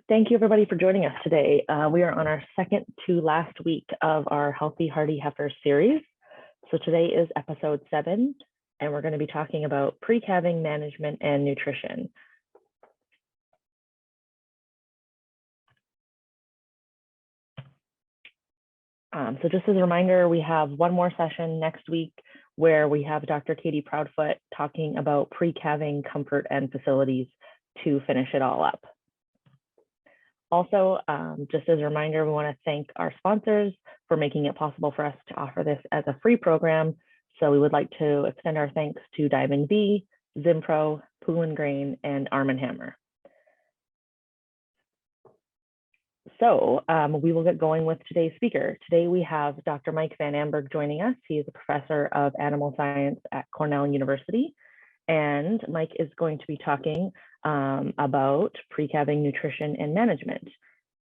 Thank you everybody for joining us today. We are on our second to last week of our Healthy Hardy Heifers series. So today is episode 7, and we're going to be talking about pre-calving management and nutrition. So just as a reminder, we have one more session next week where we have Dr. Katie Proudfoot talking about pre-calving comfort and facilities to finish it all up. Also, just as a reminder, we want to thank our sponsors for making it possible for us to offer this as a free program. So we would like to extend our thanks to Diving Bee, Zimpro, Pool & Grain, and Arm & Hammer. So we will get going with today's speaker. Today we have Dr. Mike Van Amburgh joining us. He is a professor of animal science at Cornell University. And Mike is going to be talking about pre-calving nutrition and management.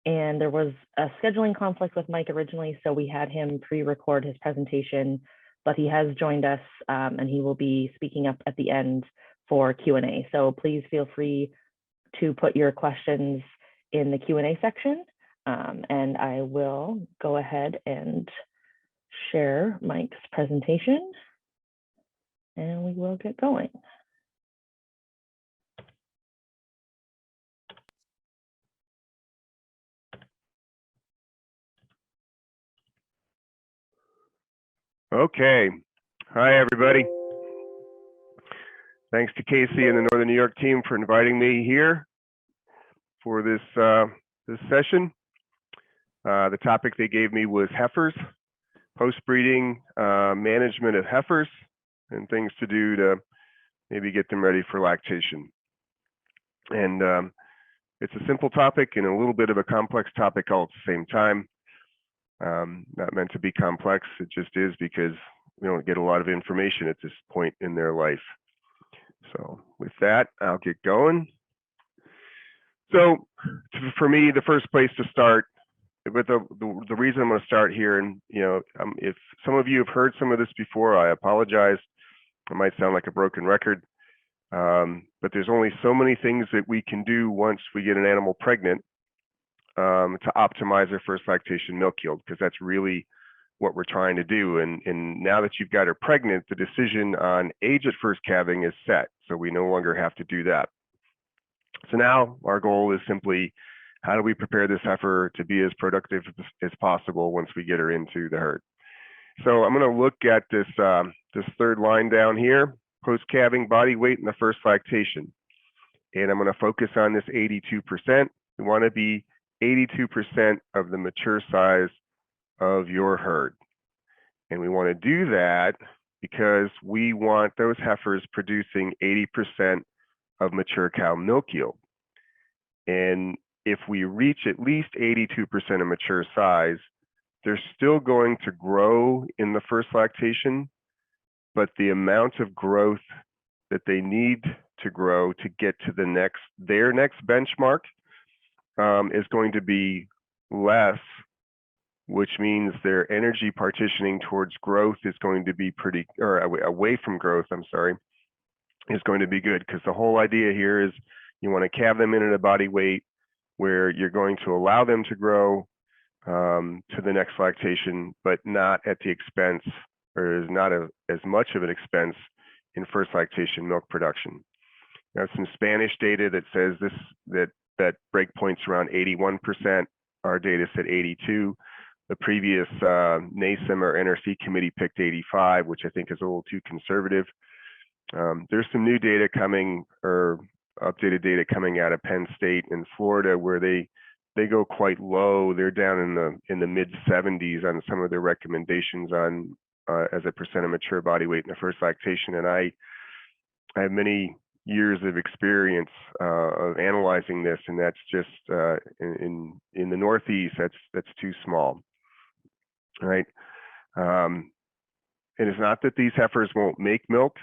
And there was a scheduling conflict with Mike originally, so we had him pre-record his presentation, but he has joined us and he will be speaking up at the end for Q&A. So please feel free to put your questions in the Q&A section, and I will go ahead and share Mike's presentation, and we will get going. Okay. Hi, everybody. Thanks to Casey and the Northern New York team for inviting me here for this session. The topic they gave me was heifers, post-breeding management of heifers, and things to do to maybe get them ready for lactation. And it's a simple topic and a little bit of a complex topic all at the same time. Not meant to be complex, it just is because we don't get a lot of information at this point in their life. So with that, I'll get going. So for me, the first place to start, but the reason I'm going to start here, and if some of you have heard some of this before, I apologize. It might sound like a broken record, but there's only so many things that we can do once we get an animal pregnant to optimize their first lactation milk yield, because that's really what we're trying to do. And now that you've got her pregnant, the decision on age at first calving is set, so we no longer have to do that. So now our goal is simply, how do we prepare this heifer to be as productive as possible once we get her into the herd? So I'm going to look at this this third line down here, post-calving body weight in the first lactation, and I'm going to focus on this 82%. We want to be 82% of the mature size of your herd. And we want to do that because we want those heifers producing 80% of mature cow milk yield. And if we reach at least 82% of mature size, they're still going to grow in the first lactation, but the amount of growth that they need to grow to get to their next benchmark is going to be less, which means their energy partitioning towards growth is going to be away from growth, is going to be good, because the whole idea here is you want to calve them in at a body weight where you're going to allow them to grow to the next lactation, but not at the expense, or is not as much of an expense in first lactation milk production. Now, some Spanish data that says that breakpoint's around 81%. Our data said 82. The previous NASEM or NRC committee picked 85, which I think is a little too conservative. There's some new data coming, or updated data coming out of Penn State and Florida, where they go quite low. They're down in the mid 70s on some of their recommendations on as a percent of mature body weight in the first lactation. And I have many years of experience of analyzing this, and that's just in the Northeast, that's too small, right? And it's not that these heifers won't make milk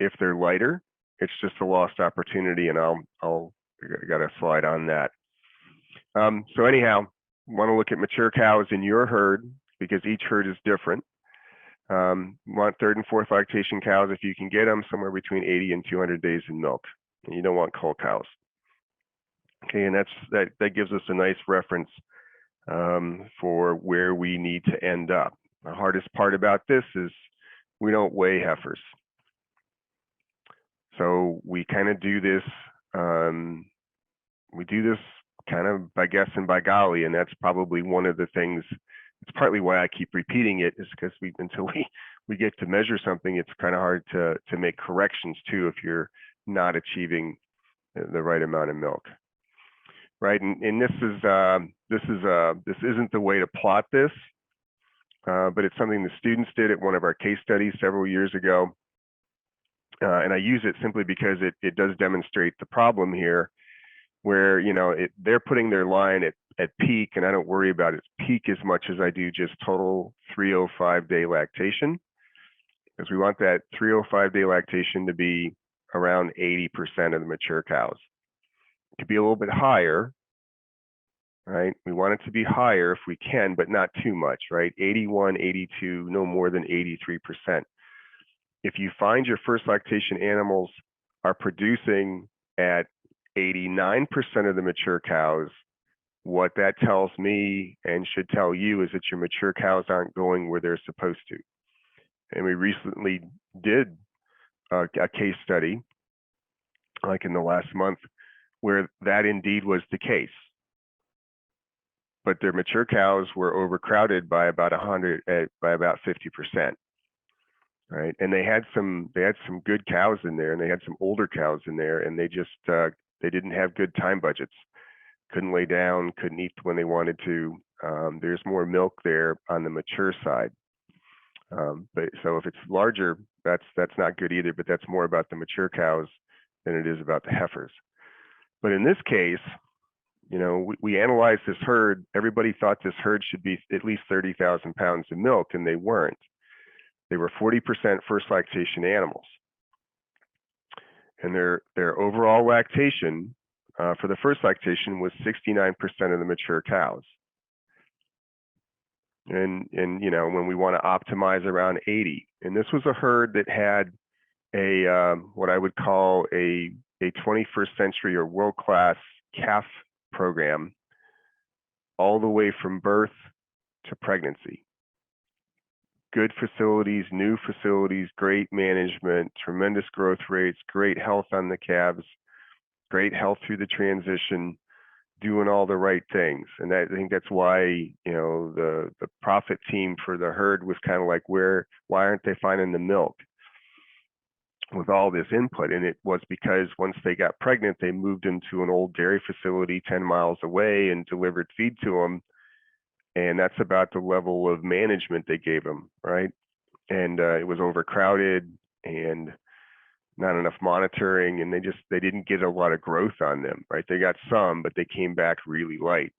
if they're lighter. It's just a lost opportunity, and I got a slide on that. So anyhow, want to look at mature cows in your herd, because each herd is different. Want third and fourth lactation cows, if you can get them, somewhere between 80 and 200 days in milk. And you don't want cull cows. Okay, and that gives us a nice reference for where we need to end up. The hardest part about this is we don't weigh heifers. So we kind of do this, kind of by guess and by golly, and that's probably one of the things. It's partly why I keep repeating it, is because until we get to measure something, it's kind of hard to make corrections too if you're not achieving the right amount of milk, right? And this isn't the way to plot this, but it's something the students did at one of our case studies several years ago. And I use it simply because it does demonstrate the problem here, where they're putting their line at peak, and I don't worry about its peak as much as I do just total 305-day lactation, because we want that 305-day lactation to be around 80% of the mature cows. It could be a little bit higher, right? We want it to be higher if we can, but not too much, right? 81, 82, no more than 83%. If you find your first lactation animals are producing at 89% of the mature cows, what that tells me and should tell you is that your mature cows aren't going where they're supposed to. And we recently did a case study, like in the last month, where that indeed was the case. But their mature cows were overcrowded by about 50%. Right, and they had some good cows in there, and they had some older cows in there, and they just they didn't have good time budgets. Couldn't lay down, couldn't eat when they wanted to. There's more milk there on the mature side, but so if it's larger, that's not good either. But that's more about the mature cows than it is about the heifers. But in this case, we analyzed this herd. Everybody thought this herd should be at least 30,000 pounds of milk, and they weren't. They were 40% first lactation animals. And their overall lactation for the first lactation was 69% of the mature cows. And when we want to optimize, around 80. And this was a herd that had a what I would call a 21st century or world-class calf program, all the way from birth to pregnancy. Good facilities, new facilities, great management, tremendous growth rates, great health on the calves, great health through the transition, doing all the right things. And I think that's why, the profit team for the herd was kind of like, why aren't they finding the milk with all this input? And it was because once they got pregnant, they moved into an old dairy facility 10 miles away and delivered feed to them. And that's about the level of management they gave them, right? And it was overcrowded and not enough monitoring, and they didn't get a lot of growth on them, right? They got some, but they came back really light.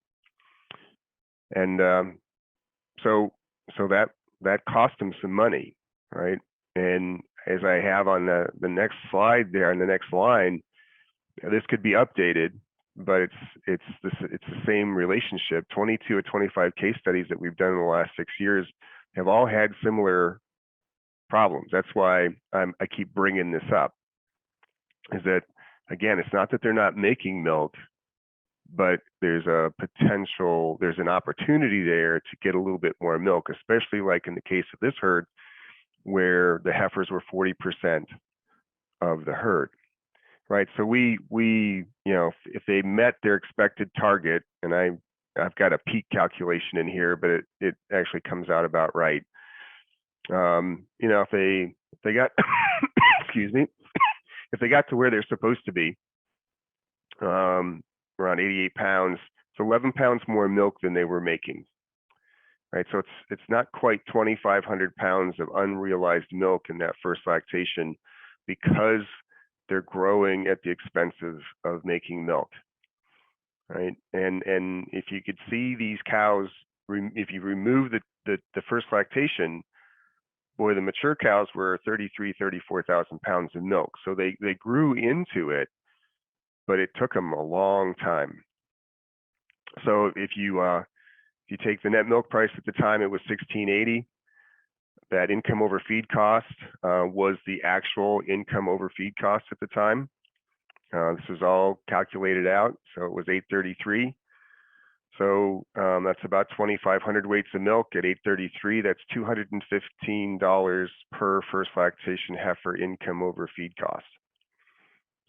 And so that cost them some money, right? And as I have on the next slide there, on the next line, this could be updated, but it's the same relationship. 22 or 25 case studies that we've done in the last 6 years have all had similar problems. That's why I keep bringing this up, is that, again, it's not that they're not making milk, but there's an opportunity there to get a little bit more milk, especially like in the case of this herd, where the heifers were 40% of the herd. Right, so we if they met their expected target, and I've got a peak calculation in here, but it actually comes out about right. If they got excuse me, if they got to where they're supposed to be, around 88 pounds, it's 11 pounds more milk than they were making. Right, so it's not quite 2,500 pounds of unrealized milk in that first lactation, because they're growing at the expense of making milk, right? And if you could see these cows, if you remove the first lactation, boy, the mature cows were 34,000 pounds of milk. So they grew into it, but it took them a long time. So if you take the net milk price at the time, it was $16.80. That income over feed cost was the actual income over feed cost at the time. This was all calculated out, so it was 833. So that's about 2,500 weights of milk at 833. That's $215 per first lactation heifer income over feed cost.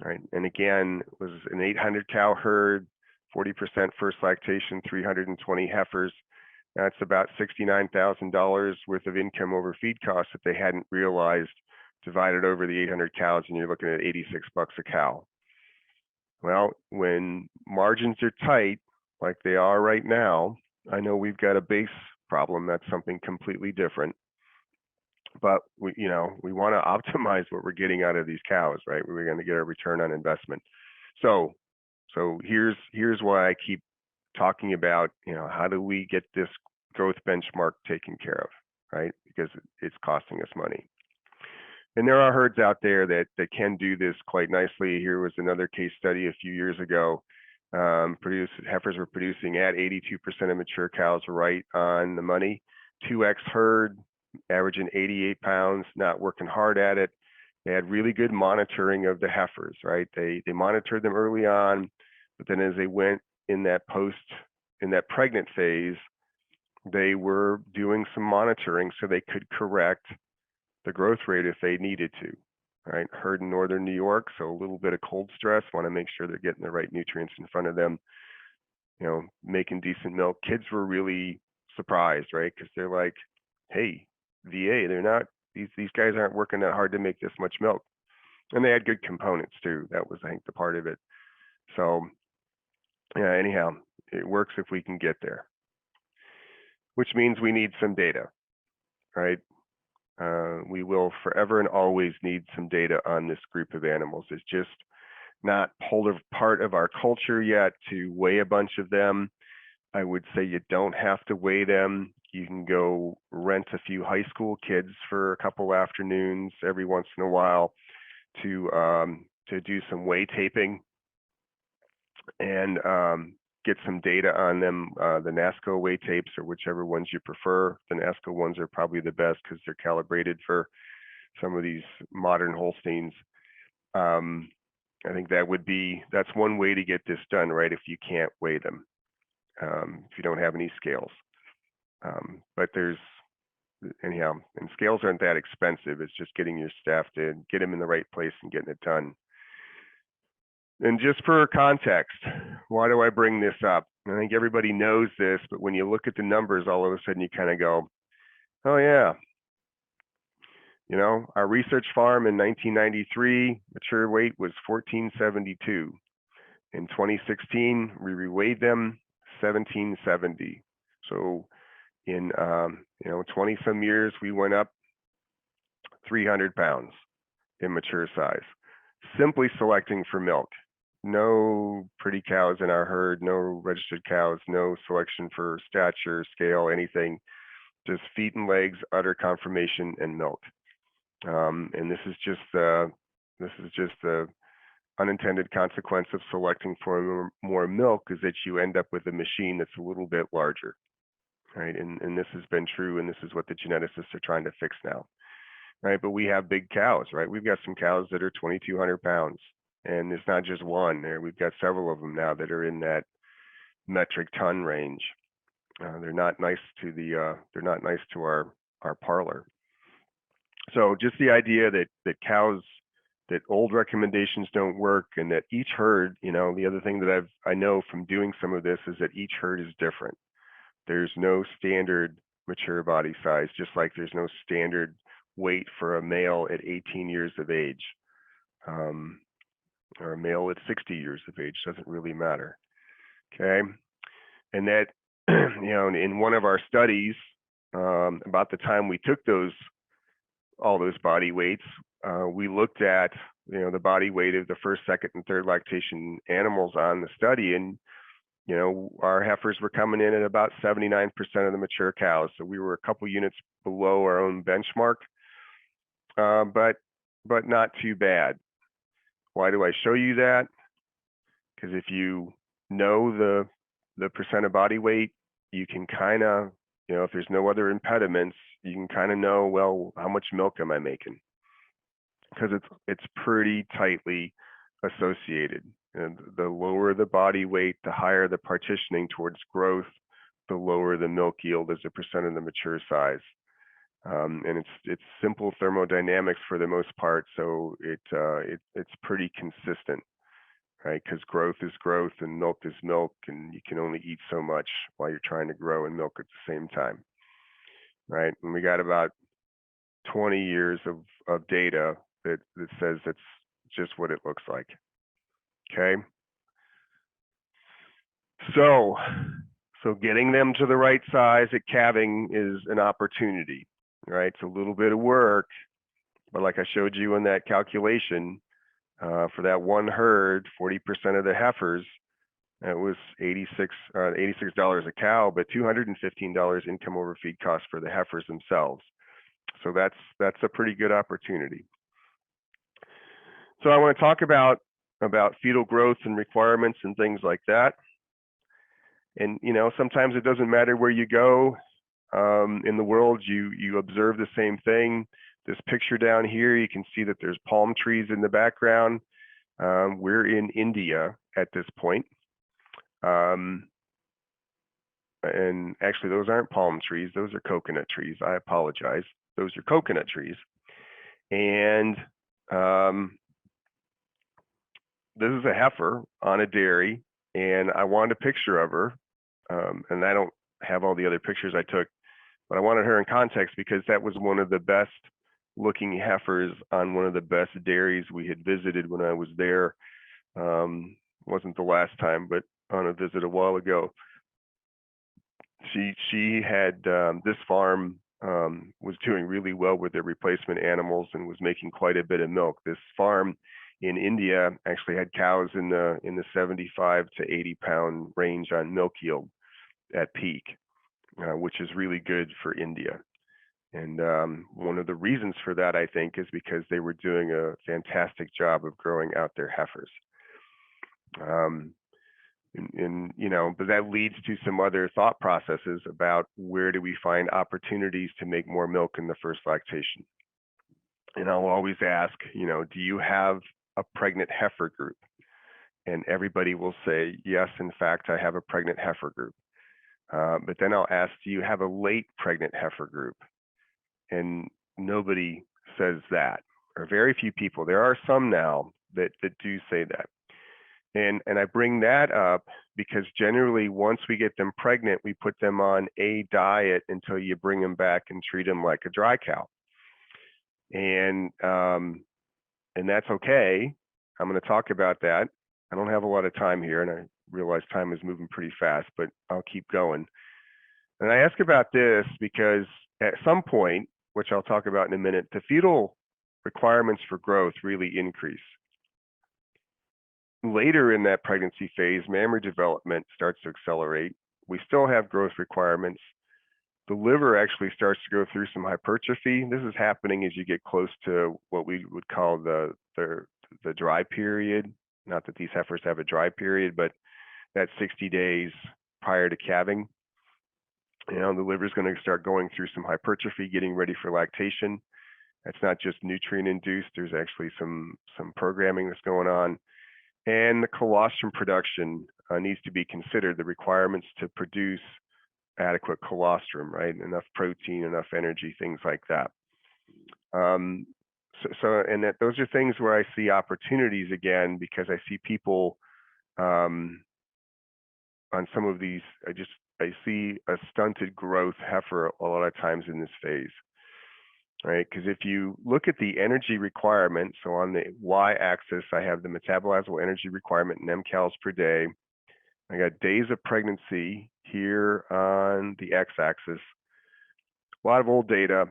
Right, and again, it was an 800 cow herd, 40% first lactation, 320 heifers. That's about $69,000 worth of income over feed costs that they hadn't realized, divided over the 800 cows, and you're looking at 86 bucks a cow. Well, when margins are tight, like they are right now, I know we've got a base problem. That's something completely different. But we want to optimize what we're getting out of these cows, right? We're going to get a return on investment. So here's why I keep talking about, how do we get this growth benchmark taken care of, right? Because it's costing us money. And there are herds out there that can do this quite nicely. Here was another case study a few years ago. Heifers were producing at 82% of mature cows, right on the money. 2X herd, averaging 88 pounds, not working hard at it. They had really good monitoring of the heifers, right? They monitored them early on, but then as they went in that pregnant phase, they were doing some monitoring so they could correct the growth rate if they needed to, right? Herd in northern New York, so a little bit of cold stress, want to make sure they're getting the right nutrients in front of them, making decent milk. Kids were really surprised, right? Because they're like, hey, VA, they're not, these guys aren't working that hard to make this much milk. And they had good components too. That was, I think, the part of it. So yeah, anyhow, it works if we can get there, which means we need some data, right? We will forever and always need some data on this group of animals. It's just not part of our culture yet to weigh a bunch of them. I would say you don't have to weigh them. You can go rent a few high school kids for a couple afternoons every once in a while to do some weigh taping and get some data on them, the NASCO weigh tapes or whichever ones you prefer. The NASCO ones are probably the best because they're calibrated for some of these modern Holsteins. I think that's one way to get this done, right? If you can't weigh them, if you don't have any scales. But anyhow, and scales aren't that expensive. It's just getting your staff to get them in the right place and getting it done. And just for context, why do I bring this up? I think everybody knows this, but when you look at the numbers, all of a sudden you kind of go, oh yeah. Our research farm in 1993, mature weight was 1472. In 2016, we reweighed them 1770. So in 20 some years, we went up 300 pounds in mature size, simply selecting for milk. No pretty cows in our herd, no registered cows, no selection for stature, scale, anything, just feet and legs, udder conformation, and milk. And this is just the unintended consequence of selecting for more milk, is that you end up with a machine that's a little bit larger, right? And this has been true, and this is what the geneticists are trying to fix now, right? But we have big cows, right? We've got some cows that are 2,200 pounds, and it's not just one there. We've got several of them now that are in that metric ton range. They're not nice to our parlor. So just the idea that cows, that old recommendations don't work, and that each herd, the other thing that I know from doing some of this is that each herd is different. There's no standard mature body size, just like there's no standard weight for a male at 18 years of age, or a male at 60 years of age, doesn't really matter. Okay. And that, in one of our studies, about the time we took all those body weights, we looked at the body weight of the first, second, and third lactation animals on the study, and our heifers were coming in at about 79% of the mature cows, so we were a couple units below our own benchmark, but not too bad. Why do I show you that? Because if you know the percent of body weight, you can kind of, if there's no other impediments, you can kind of know, well, how much milk am I making? Because it's pretty tightly associated. And the lower the body weight, the higher the partitioning towards growth, the lower the milk yield as a percent of the mature size. And it's simple thermodynamics for the most part, so it's pretty consistent, right? Because growth is growth and milk is milk, and you can only eat so much while you're trying to grow and milk at the same time, right? And we got about 20 years of data that says that's just what it looks like. Okay. So getting them to the right size at calving is an opportunity, right? It's a little bit of work, but like I showed you in that calculation, for that one herd, 40% of the heifers, it was $86 a cow, but $215 income over feed cost for the heifers themselves. So that's a pretty good opportunity. So I want to talk about fetal growth and requirements and things like that. And sometimes it doesn't matter where you go in the world, you observe the same thing. This picture down here, you can see that there's palm trees in the background. We're in India at this point. And actually, those aren't palm trees. Those are coconut trees. I apologize. Those are coconut trees. And this is a heifer on a dairy, and I wanted a picture of her. And I don't have all the other pictures I took, but I wanted her in context because that was one of the best looking heifers on one of the best dairies we had visited when I was there. Wasn't the last time, but on a visit a while ago. She had this farm was doing really well with their replacement animals and was making quite a bit of milk. This farm in India actually had cows in the 75 to 80 pound range on milk yield at peak, which is really good for India. And one of the reasons for that, I think, is because they were doing a fantastic job of growing out their heifers. But that leads to some other thought processes about where do we find opportunities to make more milk in the first lactation. And I'll always ask, do you have a pregnant heifer group? And everybody will say, yes, in fact, I have a pregnant heifer group. But then I'll ask, do you have a late pregnant heifer group? And nobody says that, or very few people. There are some now that do say that. And I bring that up because generally once we get them pregnant, we put them on a diet until you bring them back and treat them like a dry cow. And that's okay. I'm going to talk about that. I don't have a lot of time here, and I realize time is moving pretty fast, but I'll keep going. And I ask about this because at some point, which I'll talk about in a minute, the fetal requirements for growth really increase. Later in that pregnancy phase, mammary development starts to accelerate. We still have growth requirements. The liver actually starts to go through some hypertrophy. This is happening as you get close to what we would call the dry period. Not that these heifers have a dry period, but that 60 days prior to calving. The liver is going to start going through some hypertrophy, getting ready for lactation. That's not just nutrient induced. There's actually some programming that's going on. And the colostrum production needs to be considered, the requirements to produce adequate colostrum, right? Enough protein, enough energy, things like that. And those are things where I see opportunities again, because I see people on some of these, I see a stunted growth heifer a lot of times in this phase, right? Because if you look at the energy requirement, so on the y-axis, I have the metabolizable energy requirement in mcals per day. I got days of pregnancy here on the x-axis. A lot of old data.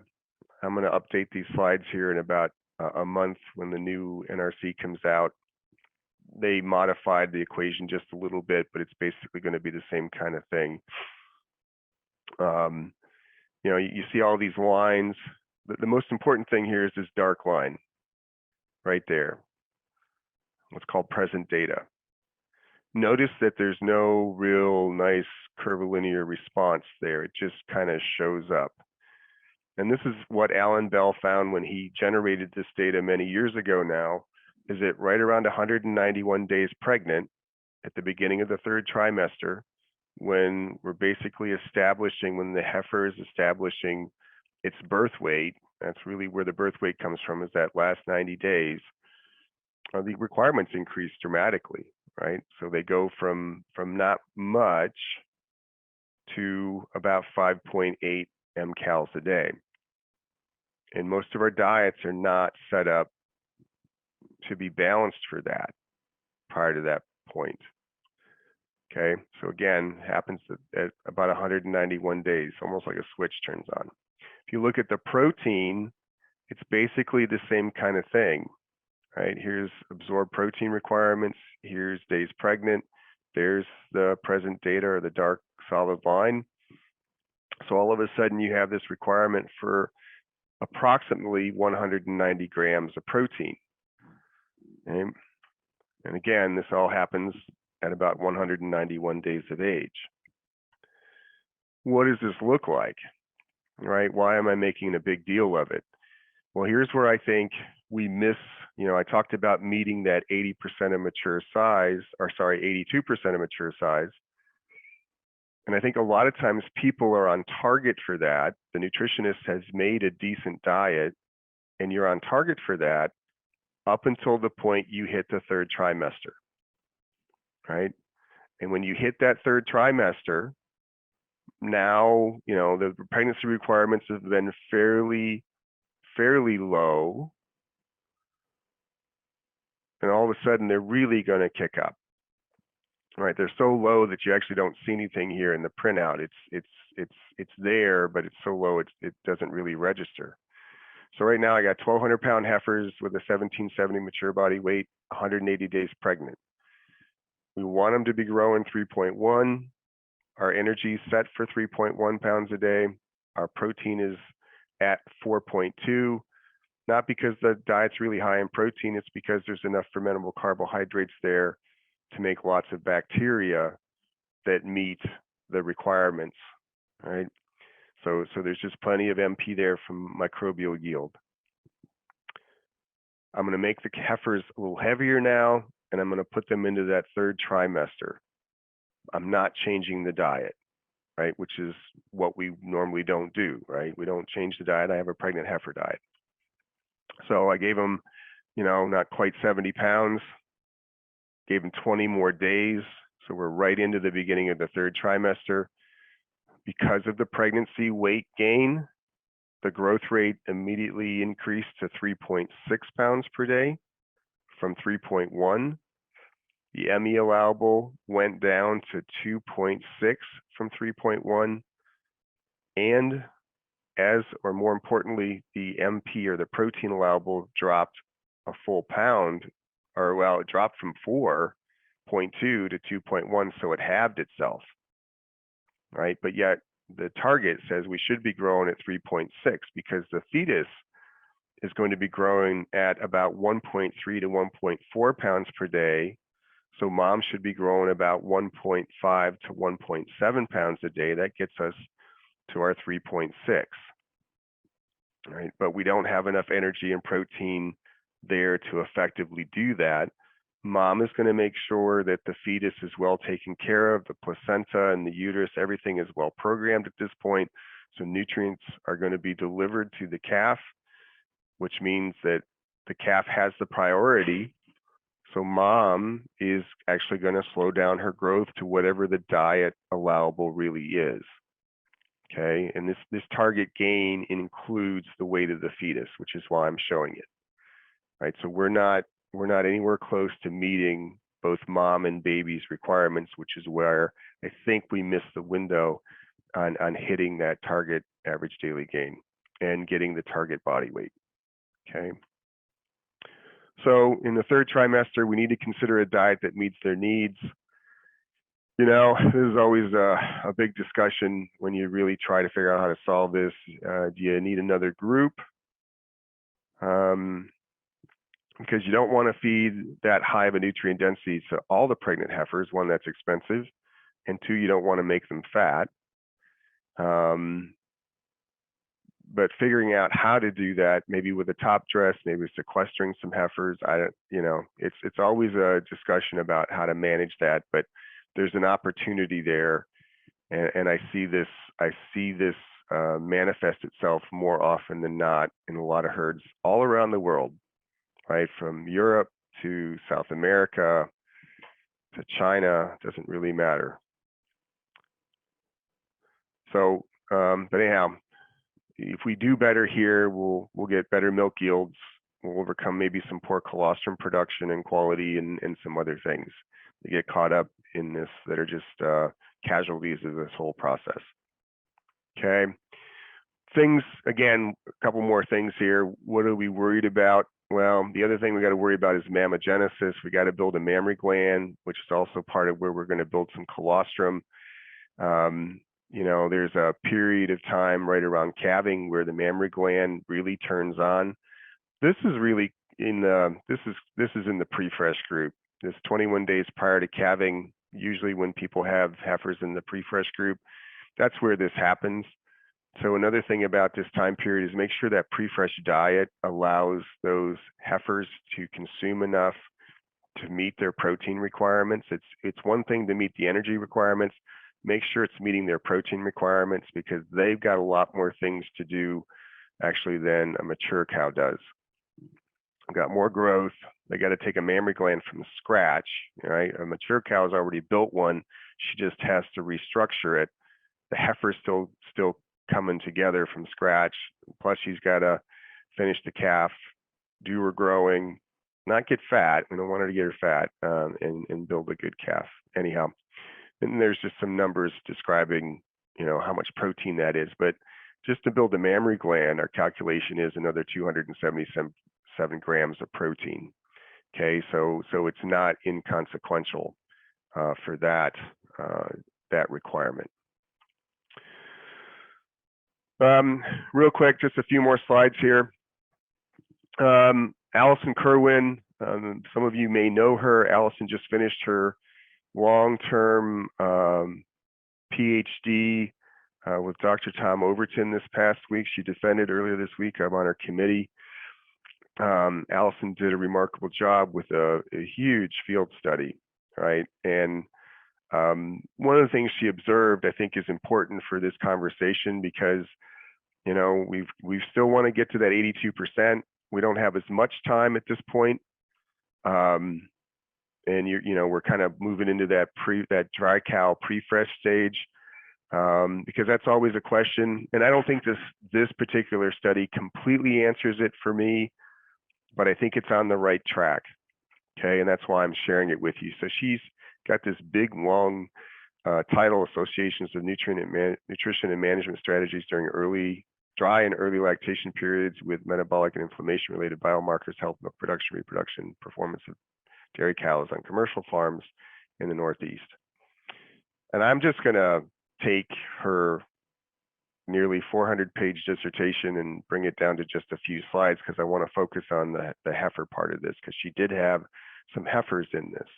I'm going to update these slides here in about a month when the new NRC comes out. They modified the equation just a little bit, but it's basically going to be the same kind of thing. You see all these lines. The most important thing here is this dark line right there, what's called present data. Notice that there's no real nice curvilinear response there. It just kind of shows up. And this is what Alan Bell found when he generated this data many years ago now. is it right around 191 days pregnant at the beginning of the third trimester, when we're basically establishing, when the heifer is establishing its birth weight. That's really where the birth weight comes from, is that last 90 days. The requirements increase dramatically, right? So they go from not much to about 5.8 mcals a day. And most of our diets are not set up to be balanced for that prior to that point. Okay, so again, happens at about 191 days, almost like a switch turns on. If you look at the protein, it's basically the same kind of thing, right? Here's absorbed protein requirements, here's days pregnant, there's the present data, or the dark solid line. So all of a sudden you have this requirement for approximately 190 grams of protein. Okay? And again, this all happens at about 191 days of age. What does this look like, right? Why am I making a big deal of it? Well, here's where I think we miss, I talked about meeting that 80% of mature size, or sorry, 82% of mature size. And I think a lot of times people are on target for that. The nutritionist has made a decent diet, and you're on target for that up until the point you hit the third trimester, right? And when you hit that third trimester, now, the pregnancy requirements have been fairly low. And all of a sudden, they're really going to kick up, right? They're so low that you actually don't see anything here in the printout. It's there, but it's so low it doesn't really register. So right now I got 1,200 pound heifers with a 1770 mature body weight, 180 days pregnant. We want them to be growing 3.1. Our energy is set for 3.1 pounds a day. Our protein is at 4.2, not because the diet's really high in protein, it's because there's enough fermentable carbohydrates there to make lots of bacteria that meet the requirements, right? So there's just plenty of MP there from microbial yield. I'm going to make the heifers a little heavier now, and I'm going to put them into that third trimester. I'm not changing the diet, right? Which is what we normally don't do, right? We don't change the diet. I have a pregnant heifer diet. So I gave them, not quite 70 pounds, gave them 20 more days. So we're right into the beginning of the third trimester. Because of the pregnancy weight gain, the growth rate immediately increased to 3.6 pounds per day from 3.1. The ME allowable went down to 2.6 from 3.1. And or more importantly, the MP, or the protein allowable, dropped a full pound, it dropped from 4.2 to 2.1, so it halved itself, right? But yet the target says we should be growing at 3.6 because the fetus is going to be growing at about 1.3 to 1.4 pounds per day. So mom should be growing about 1.5 to 1.7 pounds a day. That gets us to our 3.6, right? But we don't have enough energy and protein there to effectively do that. Mom is going to make sure that the fetus is well taken care of, the placenta and the uterus, everything is well programmed at this point. So nutrients are going to be delivered to the calf, which means that the calf has the priority. So mom is actually going to slow down her growth to whatever the diet allowable really is. Okay, and this target gain includes the weight of the fetus, which is why I'm showing it. Right, so we're not anywhere close to meeting both mom and baby's requirements, which is where I think we missed the window on hitting that target average daily gain and getting the target body weight. Okay. So in the third trimester, we need to consider a diet that meets their needs. This is always a big discussion when you really try to figure out how to solve this. Do you need another group? Because you don't want to feed that high of a nutrient density to all the pregnant heifers. One, that's expensive, and two, you don't want to make them fat. but figuring out how to do that, maybe with a top dress, maybe sequestering some heifers. It's always a discussion about how to manage that, but there's an opportunity there, and I see this manifest itself more often than not in a lot of herds all around the world, right? From Europe to South America to China, doesn't really matter. So, but anyhow, if we do better here, we'll get better milk yields. We'll overcome maybe some poor colostrum production and quality and some other things that get caught up in this that are just casualties of this whole process. Okay. Things, again, a couple more things here. What are we worried about? Well, the other thing we got to worry about is mammogenesis. We got to build a mammary gland, which is also part of where we're going to build some colostrum. There's a period of time right around calving where the mammary gland really turns on. This is really in the this is in the pre-fresh group. This 21 days prior to calving, usually when people have heifers in the pre-fresh group, that's where this happens. So another thing about this time period is make sure that pre-fresh diet allows those heifers to consume enough to meet their protein requirements. It's one thing to meet the energy requirements. Make sure it's meeting their protein requirements, because they've got a lot more things to do actually than a mature cow does. They've got more growth. They got to take a mammary gland from scratch, right? A mature cow has already built one. She just has to restructure it. The heifer's still coming together from scratch. Plus, she's got to finish the calf, do her growing, not get fat. We don't want her to get her fat, and build a good calf. Anyhow, and there's just some numbers describing, how much protein that is. But just to build a mammary gland, our calculation is another 277 grams of protein. Okay, so it's not inconsequential for that requirement. Real quick, just a few more slides here. Allison Kerwin, some of you may know her. Allison just finished her long-term PhD with Dr. Tom Overton this past week. She defended earlier this week. I'm on her committee. Allison did a remarkable job with a huge field study, right? And one of the things she observed, I think, is important for this conversation, because we still want to get to that 82%. We don't have as much time at this point, and we're kind of moving into that dry cow pre-fresh stage, because that's always a question. And I don't think this particular study completely answers it for me, but I think it's on the right track. Okay, and that's why I'm sharing it with you. So she's got this big, long title, Associations of Nutrition and Management Strategies during dry and early lactation periods with metabolic and inflammation-related biomarkers, health, milk production, reproduction, performance of dairy cows on commercial farms in the Northeast. And I'm just going to take her nearly 400-page dissertation and bring it down to just a few slides, because I want to focus on the heifer part of this, because she did have some heifers in this,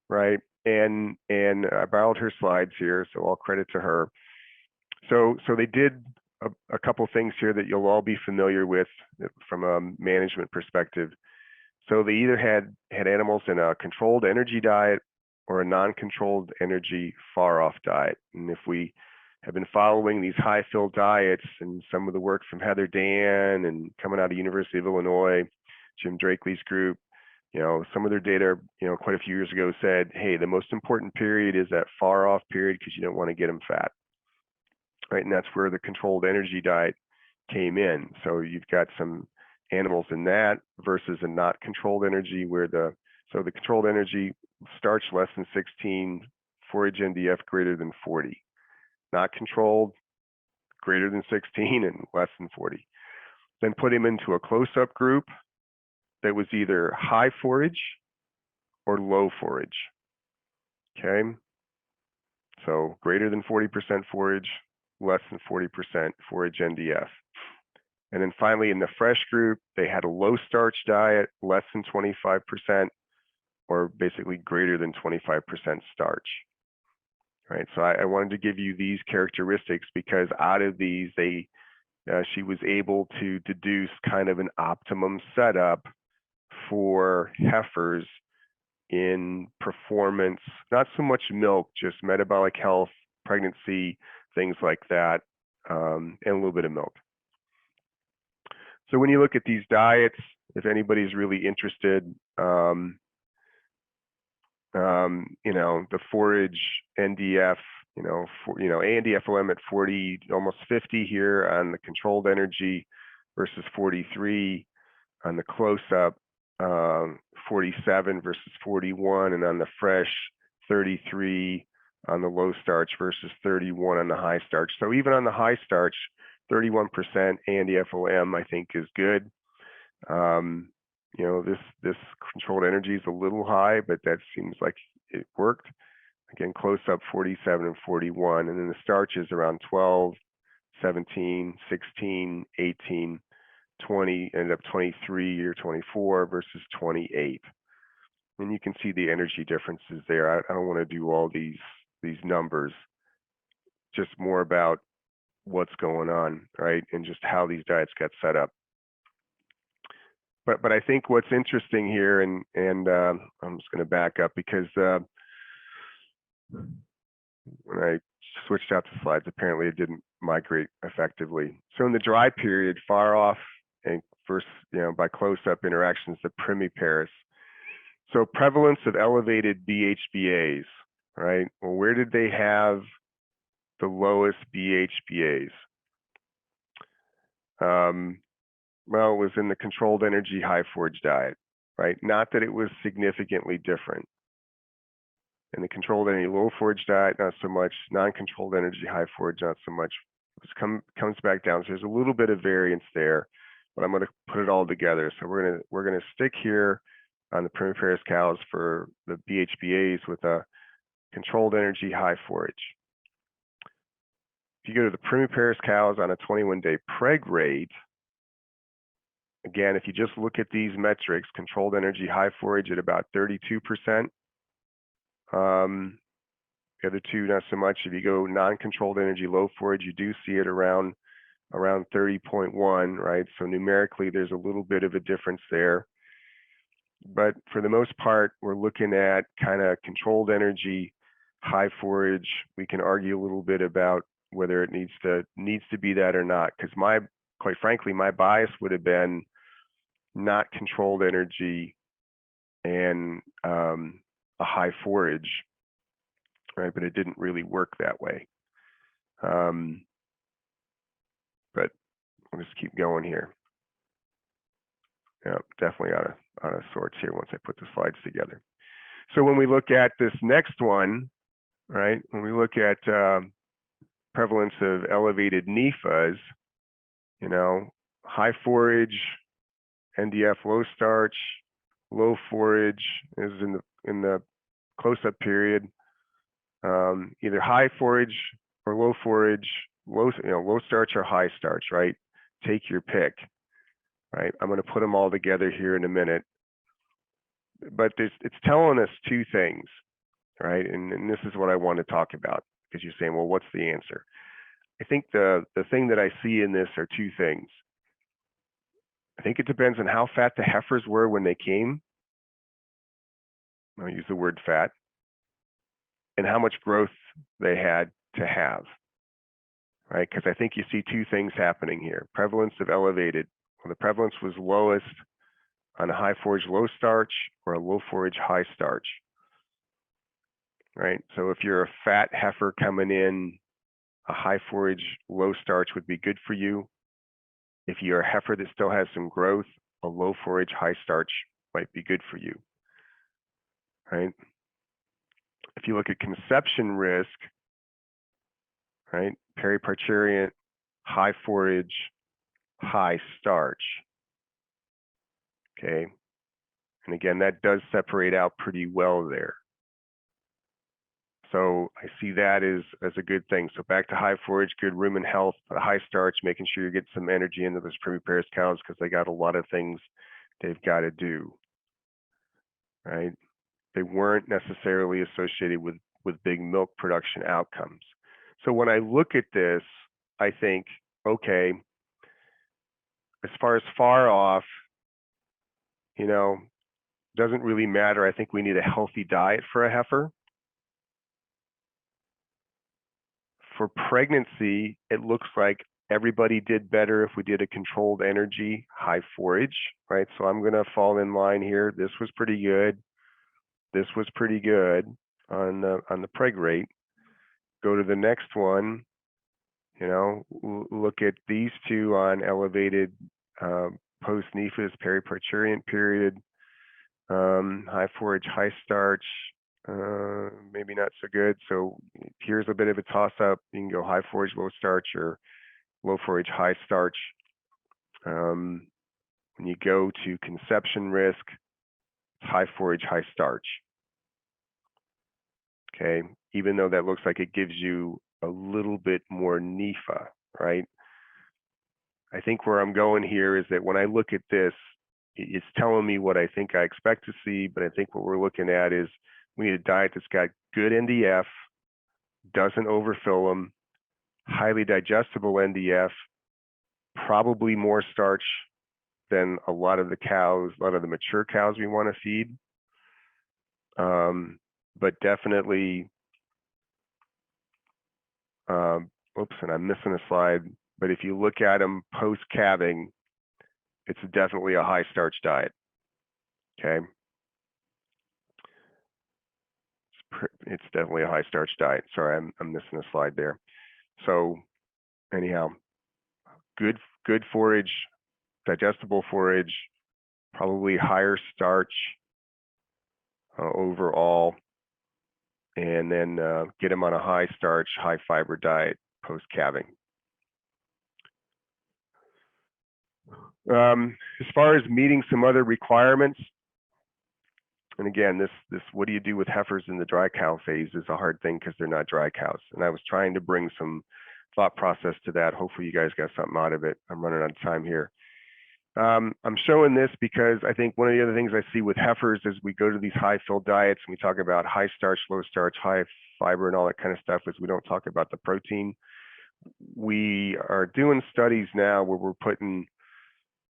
right? And I borrowed her slides here, so all credit to her. So they did a couple things here that you'll all be familiar with from a management perspective. So they either had animals in a controlled energy diet or a non-controlled energy far-off diet. And if we have been following these high-fill diets and some of the work from Heather Dan and coming out of University of Illinois, Jim Drakely's group, some of their data, quite a few years ago said, hey, the most important period is that far-off period, because you don't want to get them fat. Right, and that's where the controlled energy diet came in. So you've got some animals in that versus a not controlled energy, where the controlled energy, starch less than 16, forage NDF greater than 40. Not controlled, greater than 16 and less than 40. Then put him into a close-up group that was either high forage or low forage. Okay, so greater than 40% forage, less than 40% forage NDF. And then finally, in the fresh group, they had a low starch diet, less than 25%, or basically greater than 25% starch. Right. So I wanted to give you these characteristics, because out of these, they she was able to deduce kind of an optimum setup for heifers in performance, not so much milk, just metabolic health, pregnancy, things like that, and a little bit of milk. So when you look at these diets, if anybody's really interested, the forage NDF, ANDFOM at 40, almost 50 here on the controlled energy versus 43 on the close-up, 47 versus 41, and on the fresh, 33 on the low starch versus 31 on the high starch. So even on the high starch, 31% ANDFOM I think is good. This controlled energy is a little high, but that seems like it worked. Again, close up 47 and 41, and then the starch is around 12, 17, 16, 18, 20, ended up 23 or 24 versus 28. And you can see the energy differences there. I don't want to do all these numbers, just more about what's going on, right? And just how these diets got set up. But I think what's interesting here, and I'm just going to back up because when I switched out the slides, apparently it didn't migrate effectively. So in the dry period, far off and first, by close-up interactions, the primipares. So prevalence of elevated BHBAs, right? Well, where did they have the lowest BHBAs? Well, it was in the controlled energy high forage diet, right? Not that it was significantly different. In the controlled energy low forage diet, not so much. Non-controlled energy high forage, not so much. It comes back down. So there's a little bit of variance there, but I'm going to put it all together. So we're going to stick here on the primipares cows for the BHBAs with a controlled energy high forage. If you go to the primipares cows on a 21-day preg rate, again, if you just look at these metrics, controlled energy high forage at about 32%. The other two, not so much. If you go non-controlled energy low forage, you do see it around 30.1, right? So numerically, there's a little bit of a difference there. But for the most part, we're looking at kind of controlled energy high forage. We can argue a little bit about whether it needs to be that or not, because quite frankly, my bias would have been not controlled energy and a high forage, right? But it didn't really work that way. But we'll just keep going here. Yeah, definitely out of sorts here once I put the slides together. So when we look at this next one, right? When we look at prevalence of elevated NEFAs, high forage, NDF low starch, low forage is in the close-up period. Either high forage or low forage, low starch or high starch, right? Take your pick, right? I'm going to put them all together here in a minute. But it's telling us two things, right? And this is what I want to talk about, because you're saying, well, what's the answer? I think the thing that I see in this are two things. I think it depends on how fat the heifers were when they came. I'll use the word fat. And how much growth they had to have, right? Because I think you see two things happening here. Prevalence of elevated. Well, the prevalence was lowest on a high forage low starch or a low forage high starch, right? So if you're a fat heifer coming in, a high forage low starch would be good for you. If you're a heifer that still has some growth, a low forage high starch might be good for you, right? If you look at conception risk, right? Periparturient, high forage, high starch. Okay. And again, that does separate out pretty well there. So I see that as a good thing. So back to high forage, good rumen health, high starch, making sure you get some energy into those primipares cows because they got a lot of things they've got to do, right? They weren't necessarily associated with big milk production outcomes. So when I look at this, I think, okay, as far off, you know, doesn't really matter. I think we need a healthy diet for a heifer. For pregnancy, it looks like everybody did better if we did a controlled energy, high forage, right? So I'm going to fall in line here. This was pretty good. This was pretty good on the preg rate. Go to the next one. You know, look at these two on elevated post-nephis periparturient period, high forage, high starch, maybe not so good. So here's a bit of a toss-up. You can go high forage, low starch, or low forage, high starch. When you go to conception risk, it's high forage, high starch. Okay, even though that looks like it gives you a little bit more NEFA, right? I think where I'm going here is that when I look at this, it's telling me what I think I expect to see, but I think what we're looking at is we need a diet that's got good NDF, doesn't overfill them, highly digestible NDF, probably more starch than a lot of the cows, a lot of the mature cows we want to feed. But definitely, oops, and I'm missing a slide, but if you look at them post-calving, it's definitely a high starch diet, okay? It's definitely a high starch diet. Sorry, I'm missing a slide there. So anyhow, good forage, digestible forage, probably higher starch overall, and then get them on a high starch, high fiber diet post-calving. As far as meeting some other requirements, and again, this what do you do with heifers in the dry cow phase is a hard thing because they're not dry cows. And I was trying to bring some thought process to that. Hopefully you guys got something out of it. I'm running out of time here. I'm showing this because I think one of the other things I see with heifers is we go to these high fill diets and we talk about high starch, low starch, high fiber and all that kind of stuff, is we don't talk about the protein. We are doing studies now where we're putting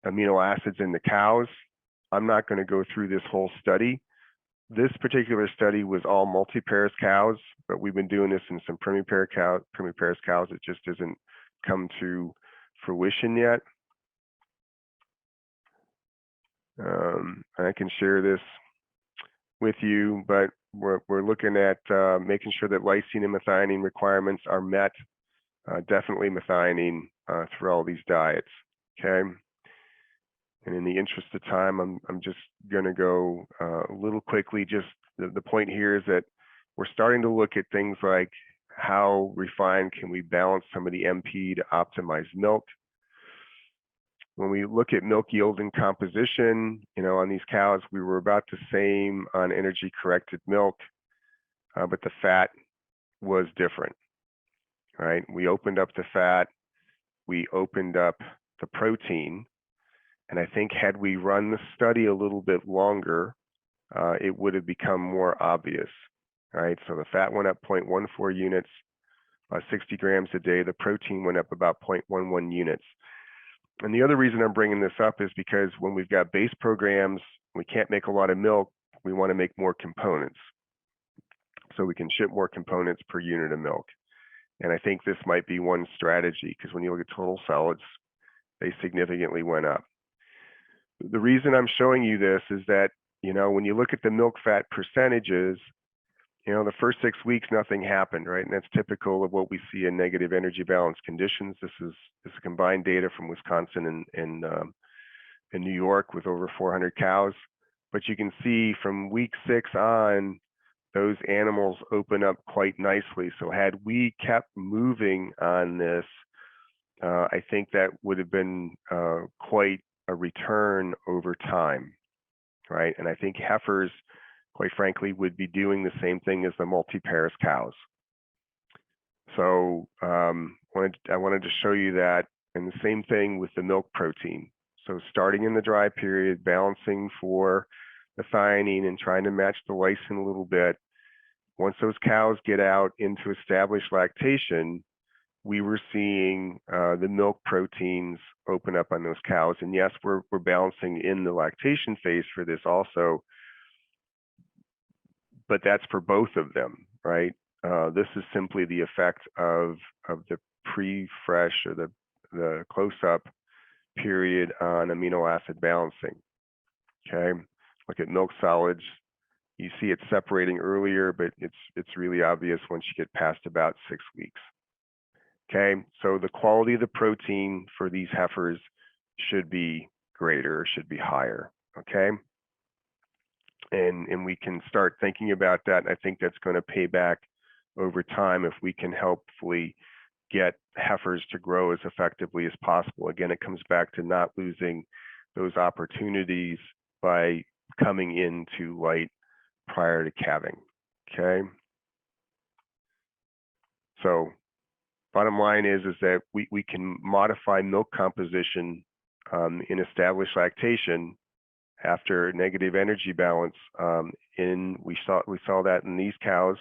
amino acids in the cows. I'm not going to go through this whole study. This particular study was all multi-pairs cows, but we've been doing this in some primipair cows. It just hasn't come to fruition yet. I can share this with you, but we're looking at making sure that lysine and methionine requirements are met, definitely methionine through all these diets, okay? And in the interest of time, I'm just going to go a little quickly. Just the point here is that we're starting to look at things like how refined can we balance some of the MP to optimize milk. When we look at milk yield and composition, you know, on these cows, we were about the same on energy corrected milk, but the fat was different, right? We opened up the fat, we opened up the protein, and I think had we run the study a little bit longer, it would have become more obvious, right? So the fat went up 0.14 units, 60 grams a day. The protein went up about 0.11 units. And the other reason I'm bringing this up is because when we've got base programs, we can't make a lot of milk, we want to make more components. So we can ship more components per unit of milk. And I think this might be one strategy, because when you look at total solids, they significantly went up. The reason I'm showing you this is that, you know, when you look at the milk fat percentages, you know, the first 6 weeks, nothing happened, right? And that's typical of what we see in negative energy balance conditions. This is combined data from Wisconsin and New York with over 400 cows. But you can see from week 6 on, those animals open up quite nicely. So had we kept moving on this, I think that would have been quite a return over time, right? And I think heifers, quite frankly, would be doing the same thing as the multi-pairs cows. So I wanted to show you that, and the same thing with the milk protein. So starting in the dry period, balancing for the methionine and trying to match the lysine a little bit. Once those cows get out into established lactation, we were seeing the milk proteins open up on those cows. And yes, we're balancing in the lactation phase for this also, but that's for both of them, right? This is simply the effect of the pre-fresh or the close-up period on amino acid balancing. Okay, look at milk solids. You see it separating earlier, but it's really obvious once you get past about 6 weeks. Okay, so the quality of the protein for these heifers should be greater, should be higher. Okay, and we can start thinking about that. And I think that's going to pay back over time if we can helpfully get heifers to grow as effectively as possible. Again, it comes back to not losing those opportunities by coming in too light prior to calving. Okay, so bottom line is that we can modify milk composition in established lactation after negative energy balance. We saw that in these cows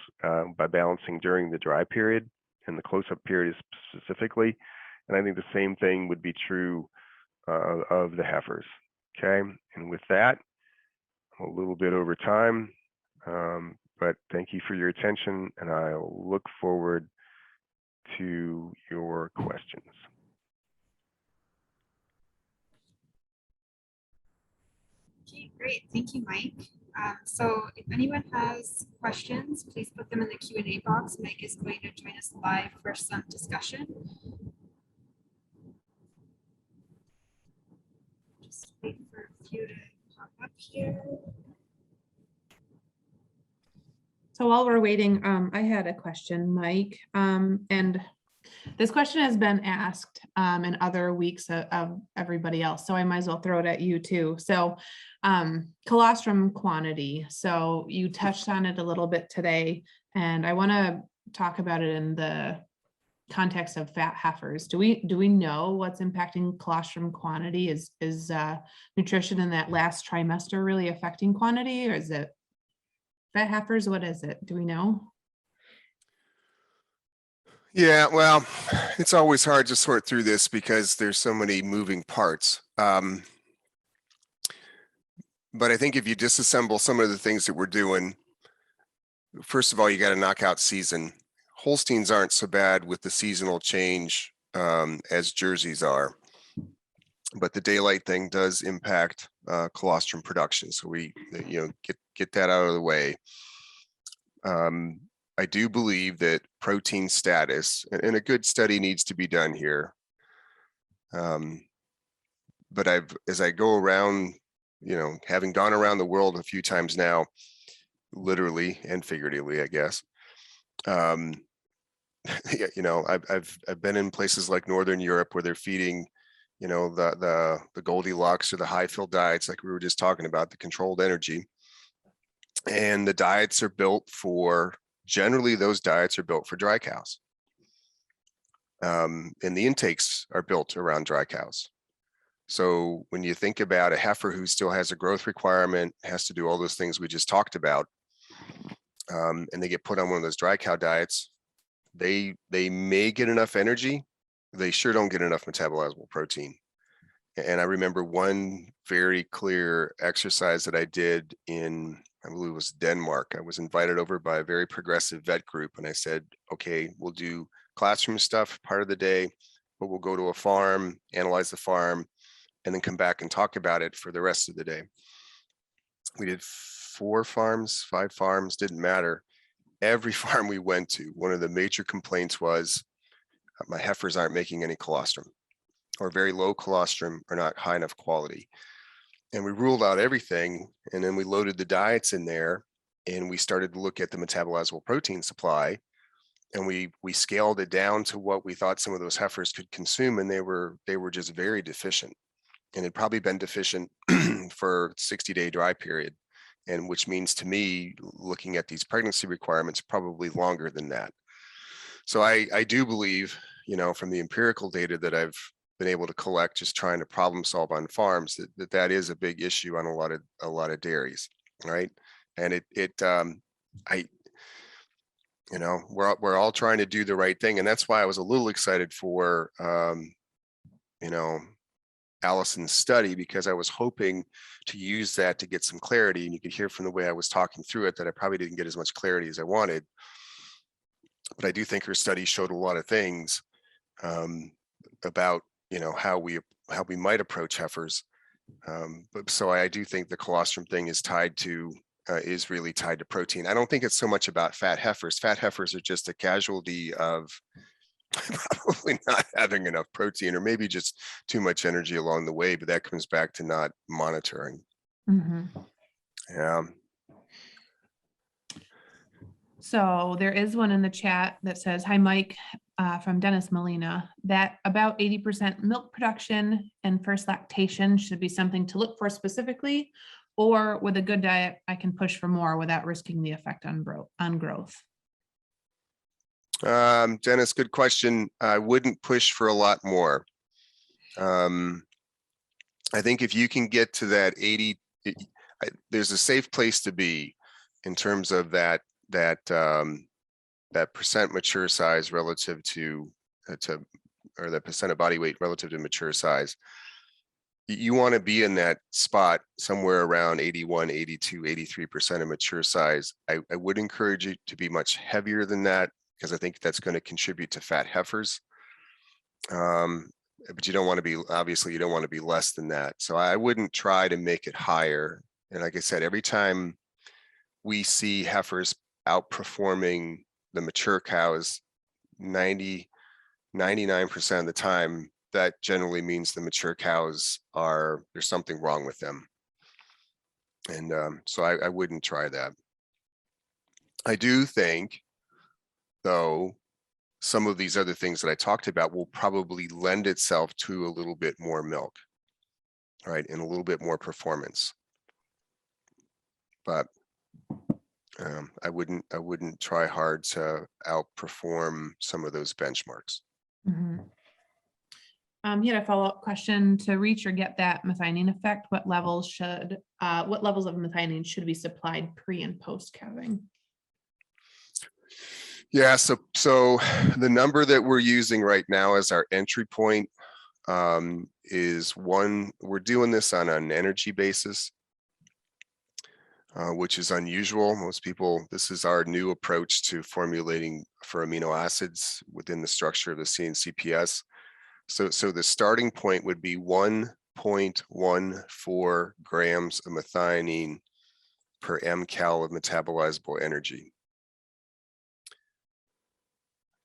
by balancing during the dry period and the close-up period specifically. And I think the same thing would be true of the heifers. Okay, and with that, I'm a little bit over time, but thank you for your attention, and I'll look forward to your questions. Okay, great. Thank you, Mike. So if anyone has questions, please put them in the Q&A box. Mike is going to join us live for some discussion. Just wait for a few to pop up here. So while we're waiting, I had a question, Mike, and this question has been asked in other weeks of everybody else, so I might as well throw it at you too. So colostrum quantity. So you touched on it a little bit today, and I want to talk about it in the context of fat heifers. Do we know what's impacting colostrum quantity? Is nutrition in that last trimester really affecting quantity, or is it fat heifers? What is it? Do we know? Yeah, well, it's always hard to sort through this because there's so many moving parts. But I think if you disassemble some of the things that we're doing, first of all, you got to knock out season. Holsteins aren't so bad with the seasonal change as Jerseys are, but the daylight thing does impact colostrum production. So we, get that out of the way. I do believe that protein status, and a good study needs to be done here. But as I go around, having gone around the world a few times now, literally and figuratively, I guess. I've been in places like Northern Europe where they're feeding, the Goldilocks or the high fill diets, like we were just talking about, the controlled energy. And the diets are built for, generally those diets are built for dry cows. And the intakes are built around dry cows. So when you think about a heifer who still has a growth requirement, has to do all those things we just talked about, and they get put on one of those dry cow diets, they may get enough energy. They sure don't get enough metabolizable protein. And I remember one very clear exercise that I did in, I believe it was Denmark. I was invited over by a very progressive vet group, and I said, okay, we'll do classroom stuff part of the day, but we'll go to a farm, analyze the farm, and then come back and talk about it for the rest of the day. We did 4 farms, 5 farms, didn't matter. Every farm we went to, one of the major complaints was my heifers aren't making any colostrum, or very low colostrum, or not high enough quality. And we ruled out everything, and then we loaded the diets in there, and we started to look at the metabolizable protein supply, and we scaled it down to what we thought some of those heifers could consume, and they were just very deficient, and had probably been deficient for 60-day dry period, and which means to me, looking at these pregnancy requirements, probably longer than that. So I do believe, from the empirical data that I've been able to collect, just trying to problem solve on farms, that is a big issue on a lot of dairies, right? And You know, we're all trying to do the right thing. And that's why I was a little excited for, you know, Allison's study, because I was hoping to use that to get some clarity. And you could hear from the way I was talking through it that I probably didn't get as much clarity as I wanted. But I do think her study showed a lot of things about, you know, how we might approach heifers. But so I do think the colostrum thing is tied to is really tied to protein. I don't think it's so much about fat heifers. Fat heifers are just a casualty of probably not having enough protein, or maybe just too much energy along the way, but that comes back to not monitoring. Yeah. So there is one in the chat that says, hi, Mike, from Dennis Molina, that about 80% milk production and first lactation should be something to look for specifically, or with a good diet, I can push for more without risking the effect on growth. Dennis, good question. I wouldn't push for a lot more. I think if you can get to that 80, there's a safe place to be in terms of that percent mature size relative to or the percent of body weight relative to mature size. You want to be in that spot somewhere around 81, 82, 83% of mature size. I would encourage you to be much heavier than that, because I think that's going to contribute to fat heifers. But you don't want to be, obviously you don't want to be less than that. So I wouldn't try to make it higher. And like I said, every time we see heifers outperforming the mature cows 99% of the time, that generally means the mature cows there's something wrong with them. And so I wouldn't try that. I do think, though, some of these other things that I talked about will probably lend itself to a little bit more milk, right? And a little bit more performance. But I wouldn't try hard to outperform some of those benchmarks. He had a follow-up question: to reach or get that methionine effect, what levels of methionine should be supplied pre and post calving? Yeah, so the number that we're using right now as our entry point is one. We're doing this on an energy basis, which is unusual. Most people, this is our new approach to formulating for amino acids within the structure of the CNCPS. So the starting point would be 1.14 grams of methionine per mcal of metabolizable energy.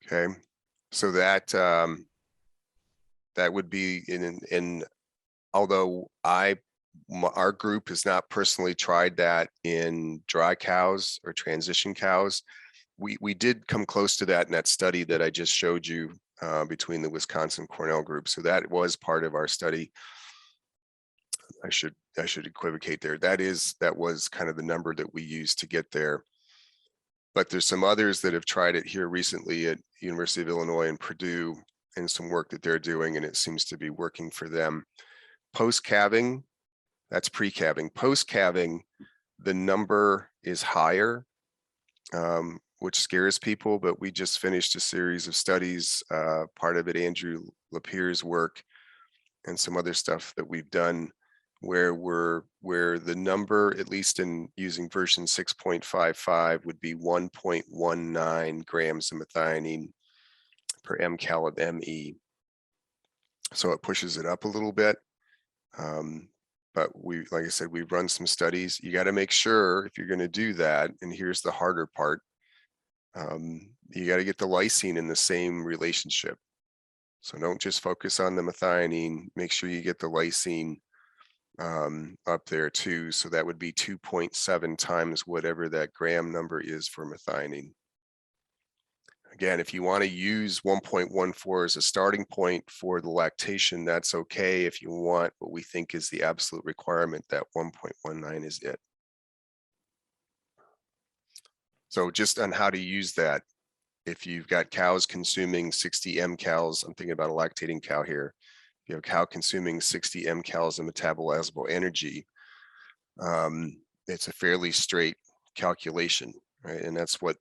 Okay, so that would be in although our group has not personally tried that in dry cows or transition cows, we did come close to that in that study that I just showed you between the Wisconsin Cornell group. So that was part of our study. I should equivocate there. That was kind of the number that we used to get there. But there's some others that have tried it here recently at University of Illinois and Purdue, and some work that they're doing, and it seems to be working for them. Post-calving, that's pre-calving. Post-calving, the number is higher, which scares people, but we just finished a series of studies, part of it Andrew Lapierre's work and some other stuff that we've done, where the number, at least in using version 6.55, would be 1.19 grams of methionine per mcal of Me. So it pushes it up a little bit. But like I said, we've run some studies. You got to make sure if you're going to do that, and here's the harder part, you got to get the lysine in the same relationship. So don't just focus on the methionine, make sure you get the lysine up there too. So that would be 2.7 times whatever that gram number is for methionine. Again, if you want to use 1.14 as a starting point for the lactation, that's okay. If you want what we think is the absolute requirement, that 1.19 is it. So just on how to use that, if you've got cows consuming 60 mcals, I'm thinking about a lactating cow here. If you have a cow consuming 60 mcals of metabolizable energy, it's a fairly straight calculation, right? And that's what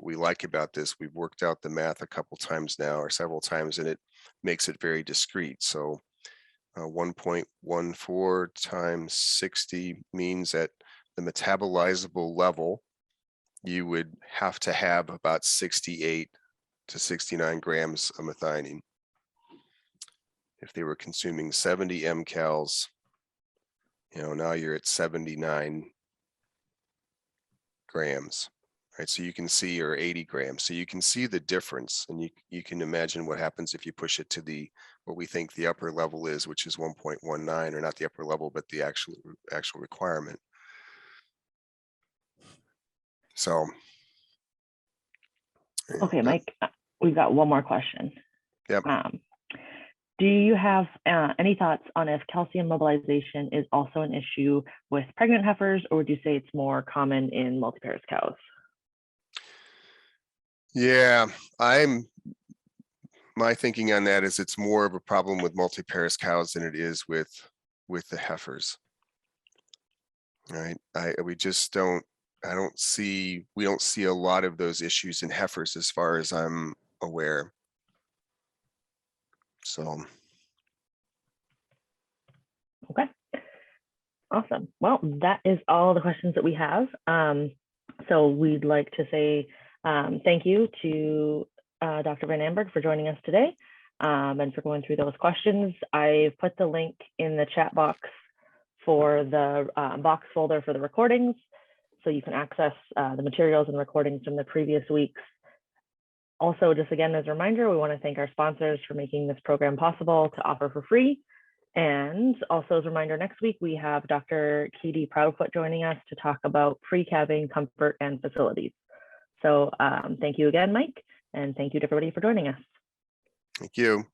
we like about this. We've worked out the math a couple times now, or several times, and it makes it very discrete. So 1.14 times 60 means at the metabolizable level, you would have to have about 68 to 69 grams of methionine. If they were consuming 70 mcals, now you're at 79 grams, right? So you can see, or 80 grams. So you can see the difference, and you can imagine what happens if you push it to what we think the upper level is, which is 1.19, or not the upper level, but the actual requirement. So. Okay, Mike, we've got one more question. Yep. Do you have any thoughts on if calcium mobilization is also an issue with pregnant heifers, or would you say it's more common in multi-pairs cows? Yeah, my thinking on that is it's more of a problem with multi-pairs cows than it is with the heifers. Right? We don't see a lot of those issues in heifers as far as I'm aware. So. Okay. Awesome. Well, that is all the questions that we have. So we'd like to say thank you to Dr. Van Amburgh for joining us today and for going through those questions. I've put the link in the chat box for the box folder for the recordings, so you can access the materials and recordings from the previous weeks. Also, just again, as a reminder, we want to thank our sponsors for making this program possible to offer for free. And also as a reminder, next week we have Dr. Katie Proudfoot joining us to talk about pre-calving comfort and facilities. So thank you again, Mike, and thank you to everybody for joining us. Thank you.